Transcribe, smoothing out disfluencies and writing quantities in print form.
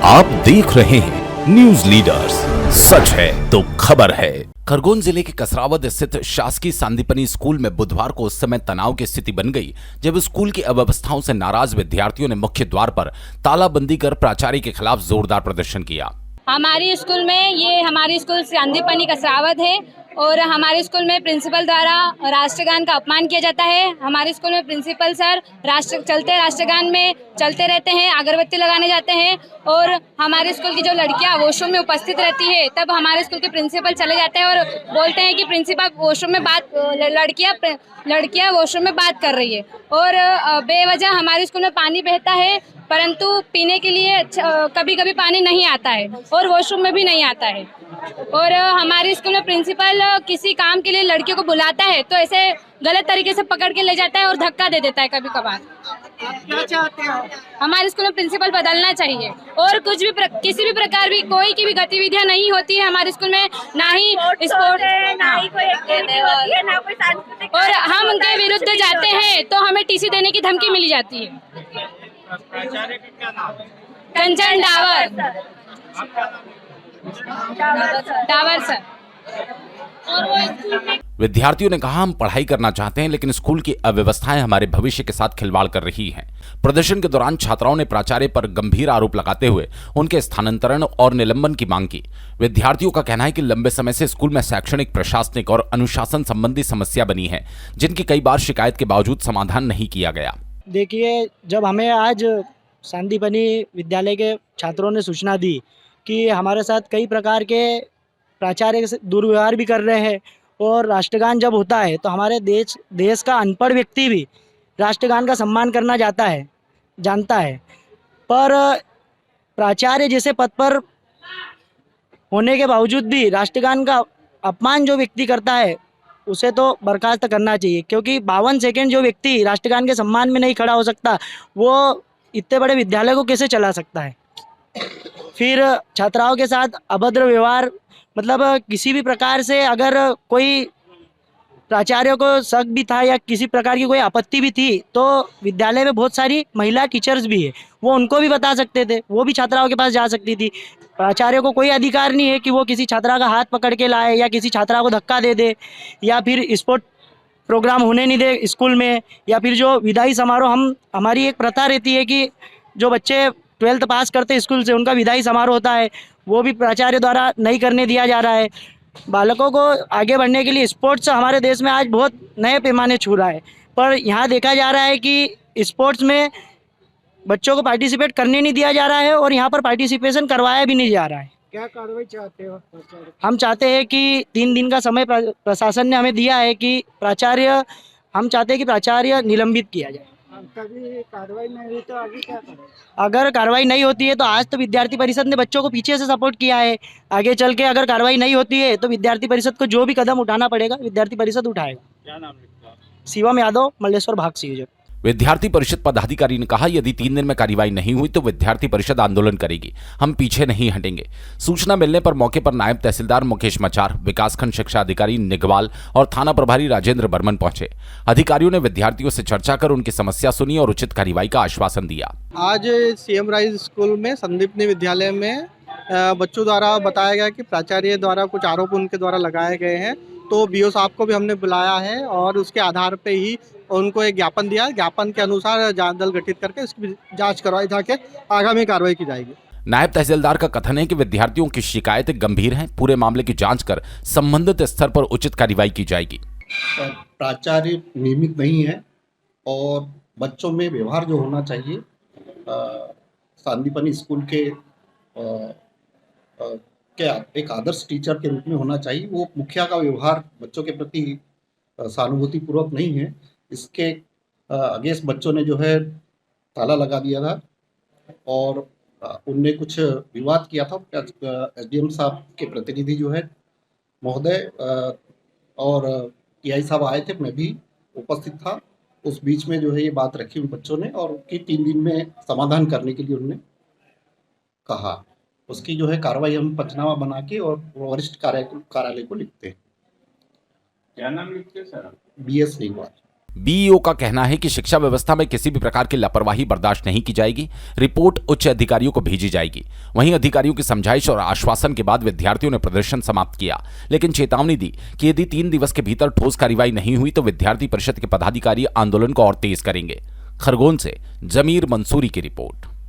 आप देख रहे हैं न्यूज लीडर्स, सच है तो खबर है। खरगोन जिले के कसरावद स्थित शासकीय सांदीपनी स्कूल में बुधवार को उस समय तनाव की स्थिति बन गई जब स्कूल की अव्यवस्थाओं से नाराज विद्यार्थियों ने मुख्य द्वार पर तालाबंदी कर प्राचार्य के खिलाफ जोरदार प्रदर्शन किया। हमारी स्कूल में हमारी स्कूल सांदीपनी कसरावद है और हमारे स्कूल में प्रिंसिपल द्वारा राष्ट्रगान का अपमान किया जाता है। हमारे स्कूल में प्रिंसिपल सर राष्ट्रगान में चलते रहते हैं, अगरबत्ती लगाने जाते हैं और हमारे स्कूल की जो लड़कियां वॉशरूम में उपस्थित रहती है तब हमारे स्कूल के प्रिंसिपल चले जाते हैं और बोलते हैं कि प्रिंसिपल वॉशरूम में लड़कियां वॉशरूम में बात कर रही है और बेवजह हमारे स्कूल में पानी बहता है परंतु पीने के लिए कभी कभी पानी नहीं आता है और वॉशरूम में भी नहीं आता है। और हमारे स्कूल में प्रिंसिपल किसी काम के लिए लड़कियों को बुलाता है तो ऐसे गलत तरीके से पकड़ के ले जाता है और धक्का दे देता है कभी कभार। क्या चाहते हो? हमारे स्कूल में प्रिंसिपल बदलना चाहिए और किसी भी प्रकार की भी गतिविधियां नहीं होती है हमारे स्कूल में, ना ही स्पोर्ट ना ही कोई एक्टिविटी होती है, ना कोई सांस्कृतिक। और हम उनके विरुद्ध जाते हैं तो हमें टीसी देने की धमकी मिली जाती है। कंचन डावर सर। विद्यार्थियों ने कहा, हम पढ़ाई करना चाहते हैं लेकिन स्कूल की अव्यवस्थाएं हमारे भविष्य के साथ खिलवाड़ कर रही हैं। प्रदर्शन के दौरान छात्राओं ने प्राचार्य पर गंभीर आरोप लगाते हुए उनके स्थानांतरण और निलंबन की मांग की। विद्यार्थियों का कहना है कि लंबे समय से स्कूल में शैक्षणिक, प्रशासनिक और अनुशासन संबंधी समस्या बनी है जिनकी कई बार शिकायत के बावजूद समाधान नहीं किया गया। देखिए, जब हमें आज सांदीपनी विद्यालय के छात्रों ने सूचना दी कि हमारे साथ कई प्रकार के प्राचार्य से दुर्व्यवहार भी कर रहे हैं और राष्ट्रगान जब होता है तो हमारे देश का अनपढ़ व्यक्ति भी राष्ट्रगान का सम्मान करना जानता है, पर प्राचार्य जैसे पद पर होने के बावजूद भी राष्ट्रगान का अपमान जो व्यक्ति करता है उसे तो बर्खास्त करना चाहिए, क्योंकि 52 सेकंड जो व्यक्ति राष्ट्रगान के सम्मान में नहीं खड़ा हो सकता वो इतने बड़े विद्यालय को कैसे चला सकता है। फिर छात्राओं के साथ अभद्र व्यवहार, मतलब किसी भी प्रकार से अगर कोई प्राचार्यों को शक भी था या किसी प्रकार की कोई आपत्ति भी थी तो विद्यालय में बहुत सारी महिला टीचर्स भी है, वो उनको भी बता सकते थे, वो भी छात्राओं के पास जा सकती थी। प्राचार्य को कोई अधिकार नहीं है कि वो किसी छात्रा का हाथ पकड़ के लाए या किसी छात्रा को धक्का दे दे या फिर स्पोर्ट प्रोग्राम होने नहीं दे स्कूल में, या फिर जो विदाई समारोह हमारी एक प्रथा रहती है कि जो बच्चे 12th पास करते स्कूल से उनका विदाई समारोह होता है, वो भी प्राचार्य द्वारा नहीं करने दिया जा रहा है। बालकों को आगे बढ़ने के लिए स्पोर्ट्स हमारे देश में आज बहुत नए पैमाने छू रहा है, पर यहाँ देखा जा रहा है कि स्पोर्ट्स में बच्चों को पार्टिसिपेट करने नहीं दिया जा रहा है और यहाँ पर पार्टिसिपेशन करवाया भी नहीं जा रहा है। क्या कार्रवाई चाहते हो? हम चाहते हैं कि 3 दिन का समय प्रशासन ने हमें दिया है कि हम चाहते हैं कि प्राचार्य निलंबित किया जाए। कभी कार्रवाई नहीं हुई तो आगे क्या करें? अगर कार्रवाई नहीं होती है तो आज तो विद्यार्थी परिषद ने बच्चों को पीछे से सपोर्ट किया है, आगे चल के अगर कार्रवाई नहीं होती है तो विद्यार्थी परिषद को जो भी कदम उठाना पड़ेगा विद्यार्थी परिषद उठाएगा। क्या नाम लिखता है? शिवम यादव, मल्लेश्वर भाग संयोजक। विद्यार्थी परिषद पदाधिकारी ने कहा, यदि 3 दिन में कार्रवाई नहीं हुई तो विद्यार्थी परिषद आंदोलन करेगी, हम पीछे नहीं हटेंगे। सूचना मिलने पर मौके पर नायब तहसीलदार मुकेश मचार, विकासखंड शिक्षा अधिकारी निगवाल और थाना प्रभारी राजेंद्र बर्मन पहुंचे। अधिकारियों ने विद्यार्थियों से चर्चा कर उनकी समस्या सुनी और उचित कार्रवाई का आश्वासन दिया। आज सीएम राइज स्कूल में संदीपनी विद्यालय में बच्चों द्वारा बताया गया कि प्राचार्य द्वारा कुछ आरोप उनके द्वारा लगाए गए हैं, तो बीओ साहब को भी हमने बुलाया है और उसके आधार पे ही उनको एक ज्ञापन दिया। ज्ञापन के अनुसार जांच दल गठित करके इसकी जांच करवाई जाके आगामी कार्रवाई की जाएगी। नायब तहसीलदार का कथन है कि विद्यार्थियों की शिकायतें गंभीर हैं, पूरे मामले की जांच कर संबंधित स्तर पर उचित कार्रवाई की जाएगी। प्राचार्य नियमित नहीं है और बच्चों में व्यवहार जो होना चाहिए सांदीपनी स्कूल के एक आदर्श टीचर के रूप में होना चाहिए, वो मुखिया का व्यवहार बच्चों के प्रति सहानुभूतिपूर्वक नहीं है। इसके अगेंस्ट बच्चों ने जो है ताला लगा दिया था और उनने कुछ विवाद किया था। एसडीएम साहब के प्रतिनिधि जो है महोदय और टीआई साहब आए थे, मैं भी उपस्थित था। उस बीच में जो है ये बात रखी उन बच्चों ने और उसकी 3 दिन में समाधान करने के लिए उन्होंने कहा। उसकी जो है कार्रवाई हम पंचनामा बना के और वरिष्ठ कार्यालय को लिखते हैं। क्या नाम लिखते हैं सर? BS निगवाल। बीईओ का कहना है कि शिक्षा व्यवस्था में किसी भी प्रकार की लापरवाही बर्दाश्त नहीं की जाएगी। रिपोर्ट उच्च अधिकारियों को भेजी जाएगी। वहीं अधिकारियों की समझाइश और आश्वासन के बाद विद्यार्थियों ने प्रदर्शन समाप्त किया, लेकिन चेतावनी दी कि यदि 3 दिवस के भीतर ठोस कार्रवाई नहीं हुई तो विद्यार्थी परिषद के पदाधिकारी आंदोलन को और तेज करेंगे। खरगोन से जमीर मंसूरी की रिपोर्ट।